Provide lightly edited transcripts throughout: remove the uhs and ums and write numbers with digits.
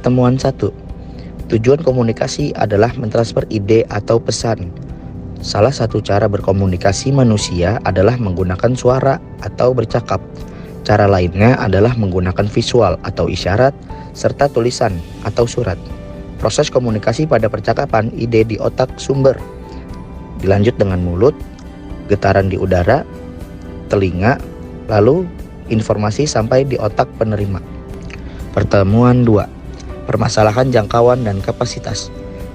Pertemuan 1. Tujuan komunikasi adalah mentransfer ide atau pesan. Salah satu cara berkomunikasi manusia adalah menggunakan suara atau bercakap. Cara lainnya adalah menggunakan visual atau isyarat, serta tulisan atau surat. Proses komunikasi pada percakapan ide di otak sumber, dilanjut dengan mulut, getaran di udara, telinga, lalu informasi sampai di otak penerima. Pertemuan 2. Permasalahan jangkauan dan kapasitas.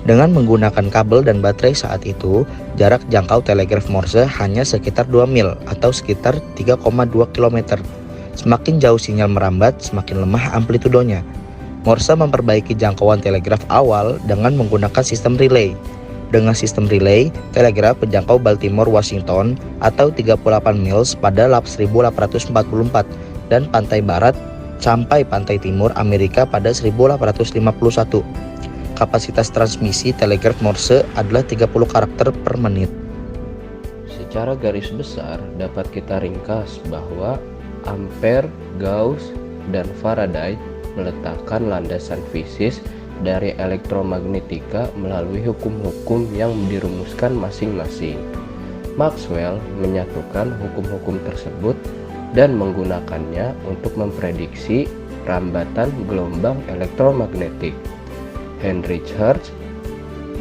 Dengan menggunakan kabel dan baterai saat itu, jarak jangkau telegraf Morse hanya sekitar 2 mil atau sekitar 3,2 km. Semakin jauh sinyal merambat, semakin lemah amplitudonya. Morse memperbaiki jangkauan telegraf awal dengan menggunakan sistem relay. Dengan sistem relay, telegraf menjangkau Baltimore, Washington atau 38 mil pada 1844 dan pantai barat sampai pantai timur Amerika pada 1851. Kapasitas transmisi telegraf Morse adalah 30 karakter per menit. Secara garis besar dapat kita ringkas bahwa Ampere, Gauss, dan Faraday meletakkan landasan fisis dari elektromagnetika melalui hukum-hukum yang dirumuskan masing-masing. Maxwell menyatukan hukum-hukum tersebut dan menggunakannya untuk memprediksi rambatan gelombang elektromagnetik. Heinrich Hertz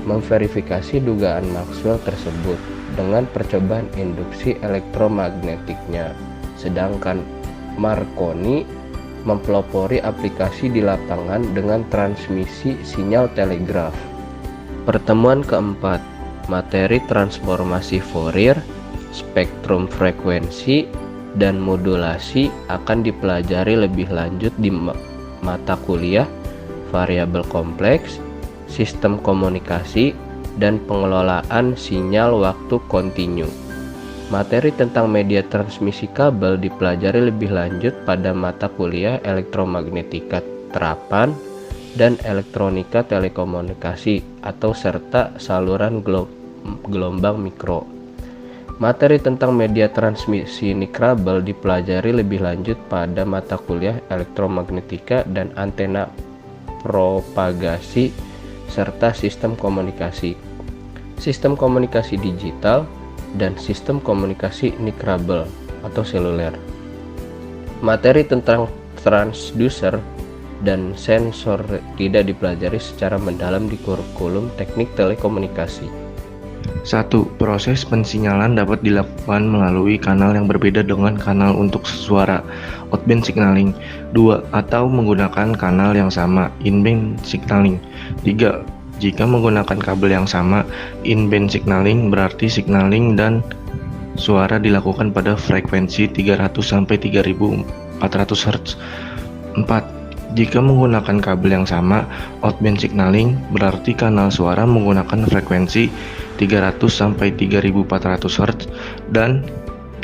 memverifikasi dugaan Maxwell tersebut dengan percobaan induksi elektromagnetiknya, sedangkan Marconi mempelopori aplikasi di lapangan dengan transmisi sinyal telegraf. Pertemuan keempat, materi transformasi Fourier, spektrum frekuensi, dan modulasi akan dipelajari lebih lanjut di mata kuliah variabel kompleks, sistem komunikasi, dan pengelolaan sinyal waktu kontinu. Materi tentang media transmisi kabel dipelajari lebih lanjut pada mata kuliah elektromagnetika terapan dan elektronika telekomunikasi atau serta saluran gelombang mikro. Materi tentang media transmisi nikrabel dipelajari lebih lanjut pada mata kuliah elektromagnetika dan antena propagasi serta sistem komunikasi, sistem komunikasi digital, dan sistem komunikasi nikrabel atau seluler. Materi tentang transducer dan sensor tidak dipelajari secara mendalam di kurikulum teknik telekomunikasi. 1. Proses pensinyalan dapat dilakukan melalui kanal yang berbeda dengan kanal untuk suara, outband signaling. 2. Atau menggunakan kanal yang sama, in-band signaling. 3. Jika menggunakan kabel yang sama, in-band signaling berarti signaling dan suara dilakukan pada frekuensi 300 sampai 3400 Hz. 4. Jika menggunakan kabel yang sama, outband signaling berarti kanal suara menggunakan frekuensi 300 sampai 3400 Hz dan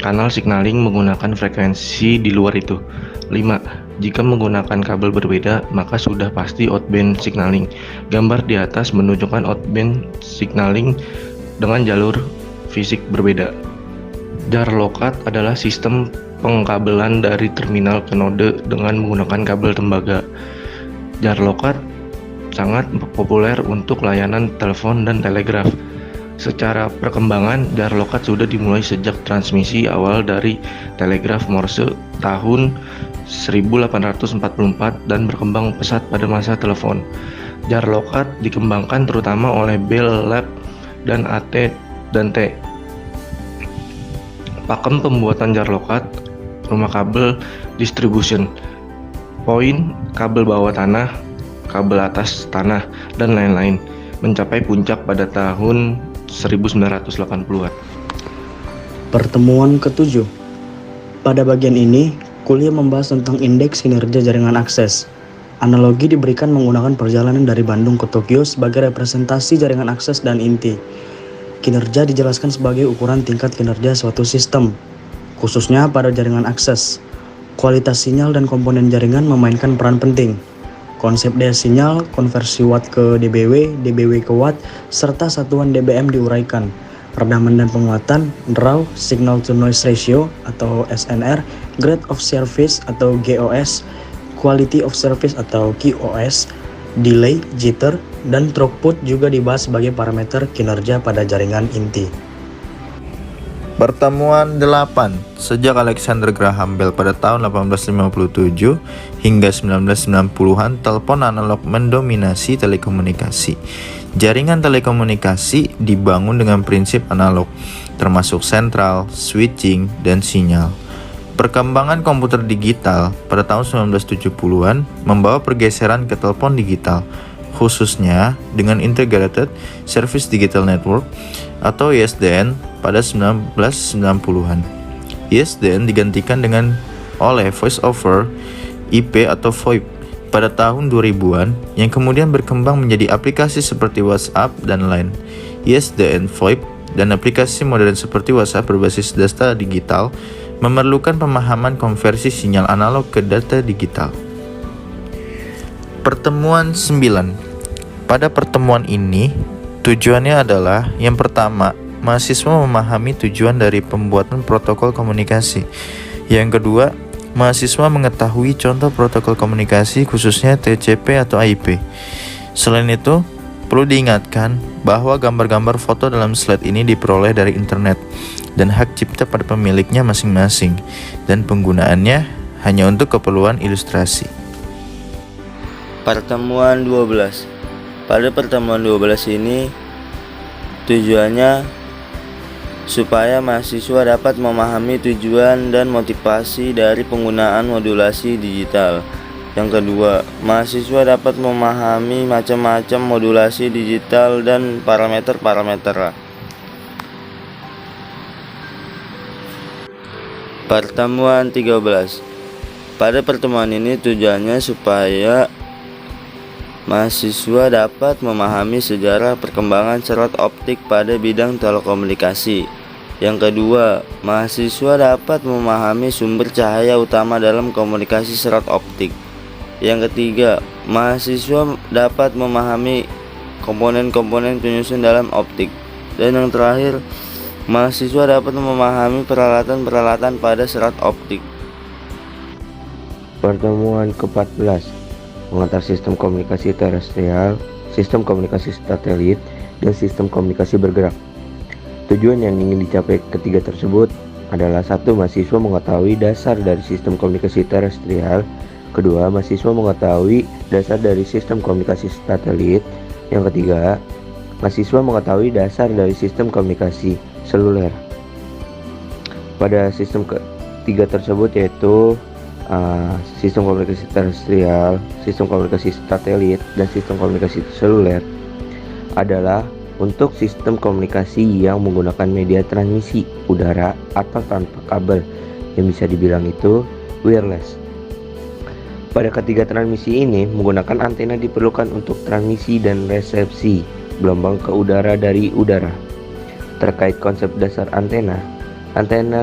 kanal signaling menggunakan frekuensi di luar itu. 5. Jika menggunakan kabel berbeda, maka sudah pasti outband signaling. Gambar di atas menunjukkan outband signaling dengan jalur fisik berbeda. Jar lokat adalah sistem pengkabelan dari terminal ke node dengan menggunakan kabel tembaga. Jar lokat sangat populer untuk layanan telepon dan telegraf. Secara perkembangan, jar lokat sudah dimulai sejak transmisi awal dari telegraf Morse tahun 1844 dan berkembang pesat pada masa telepon. Jar lokat dikembangkan terutama oleh Bell Lab dan AT dan T. Pakem pembuatan jar lokat, rumah kabel distribution, poin, kabel bawah tanah, kabel atas tanah, dan lain-lain, mencapai puncak pada tahun 1980-an. Pertemuan ke-7. Pada bagian ini, kuliah membahas tentang indeks kinerja jaringan akses. Analogi diberikan menggunakan perjalanan dari Bandung ke Tokyo sebagai representasi jaringan akses dan inti. Kinerja dijelaskan sebagai ukuran tingkat kinerja suatu sistem, khususnya pada jaringan akses. Kualitas sinyal dan komponen jaringan memainkan peran penting. Konsep daya sinyal, konversi watt ke dBW, dBW ke watt, serta satuan dBm diuraikan. Peredaman dan penguatan, draw, signal to noise ratio atau SNR, grade of service atau GOS, quality of service atau QoS, delay, jitter, dan throughput juga dibahas sebagai parameter kinerja pada jaringan inti. Pertemuan 8. Sejak Alexander Graham Bell pada tahun 1857 hingga 1990-an, telepon analog mendominasi telekomunikasi. Jaringan telekomunikasi dibangun dengan prinsip analog, termasuk sentral, switching, dan sinyal. Perkembangan komputer digital pada tahun 1970-an membawa pergeseran ke telepon digital, khususnya dengan Integrated Service Digital Network atau ISDN pada 1990-an. ISDN digantikan oleh Voice over IP atau VoIP pada tahun 2000-an yang kemudian berkembang menjadi aplikasi seperti WhatsApp dan Line. ISDN, VoIP, dan aplikasi modern seperti WhatsApp berbasis data digital memerlukan pemahaman konversi sinyal analog ke data digital. Pertemuan 9. Pada pertemuan ini, tujuannya adalah yang pertama, mahasiswa memahami tujuan dari pembuatan protokol komunikasi. Yang kedua, mahasiswa mengetahui contoh protokol komunikasi khususnya TCP atau IP. Selain itu, perlu diingatkan bahwa gambar-gambar foto dalam slide ini diperoleh dari internet dan hak cipta pada pemiliknya masing-masing dan penggunaannya hanya untuk keperluan ilustrasi. Pertemuan 12. Pada pertemuan 12 ini tujuannya supaya mahasiswa dapat memahami tujuan dan motivasi dari penggunaan modulasi digital. Yang kedua, mahasiswa dapat memahami macam-macam modulasi digital dan parameter-parameter. Pertemuan 13. Pada pertemuan ini tujuannya supaya mahasiswa dapat memahami sejarah perkembangan serat optik pada bidang telekomunikasi. Yang kedua, mahasiswa dapat memahami sumber cahaya utama dalam komunikasi serat optik. Yang ketiga, mahasiswa dapat memahami komponen-komponen penyusun dalam optik. Dan yang terakhir, mahasiswa dapat memahami peralatan-peralatan pada serat optik. Pertemuan ke-14, mengantar sistem komunikasi terestrial, sistem komunikasi satelit, dan sistem komunikasi bergerak. Tujuan yang ingin dicapai ketiga tersebut adalah: 1. Mahasiswa mengetahui dasar dari sistem komunikasi terestrial. Kedua, mahasiswa mengetahui dasar dari sistem komunikasi satelit. Yang ketiga, mahasiswa mengetahui dasar dari sistem komunikasi seluler. Pada sistem ketiga tersebut yaitu sistem komunikasi terestrial, sistem komunikasi satelit, dan sistem komunikasi seluler adalah untuk sistem komunikasi yang menggunakan media transmisi udara atau tanpa kabel, yang bisa dibilang itu wireless. Pada ketiga transmisi ini menggunakan antena diperlukan untuk transmisi dan resepsi gelombang ke udara dari udara. Terkait konsep dasar antena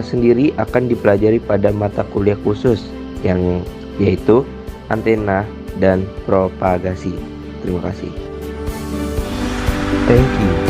sendiri akan dipelajari pada mata kuliah khusus yang yaitu antena dan propagasi. Terima kasih. Thank you.